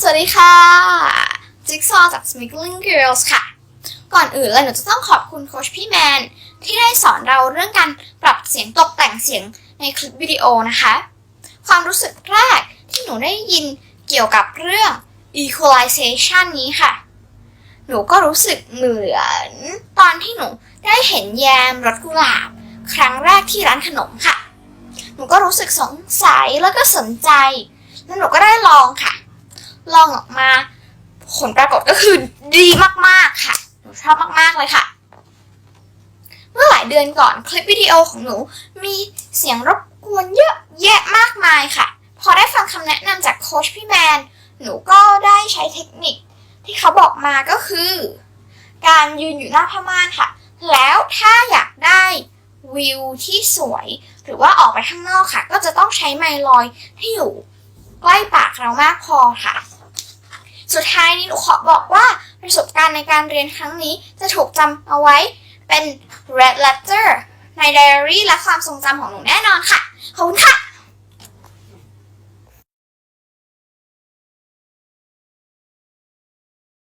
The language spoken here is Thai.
สวัสดีค่ะ จิ๊กซอจาก Smiggling Girls ค่ะ ก่อนอื่นเลยหนูจะต้องขอบคุณโค้ชพี่แมนที่ได้สอนเราเรื่องการปรับเสียงตกแต่งเสียงในคลิปวิดีโอนะคะ ความรู้สึกแรกที่หนูได้ยินเกี่ยวกับเรื่อง equalization นี้ค่ะ หนูก็รู้สึกเหมือนตอนที่หนูได้เห็นแยมรสกุหลาบครั้งแรกที่ร้านขนมค่ะ หนูก็รู้สึกสงสัยแล้วก็สนใจแล้วหนูก็ได้ลองค่ะ ลองออกมาผลปรากฏก็คือดีมากๆค่ะหนูชอบมากๆเลยค่ะเมื่อหลายเดือนก่อนคลิปวิดีโอของหนูมีเสียงรบกวนเยอะแยะมากมายค่ะพอได้ฟังคำแนะนำจากโค้ชพี่แมนหนูก็ได้ใช้เทคนิคที่เขาบอกมาก็คือการยืนอยู่หน้าผ้าม่านค่ะแล้วถ้าอยากได้วิวที่สวยหรือว่าออกไปข้างนอกค่ะก็จะต้องใช้ไมค์ลอยที่อยู่ใกล้ปากเรามากพอค่ะสุดท้ายนี้หนูขอบอกว่าประสบการณ์ในการเรียนครั้งนี้จะถูกจำเอาไว้เป็น red letter ในไดอารี่และความทรงจำของหนูแน่นอนค่ะขอบคุณค่ะ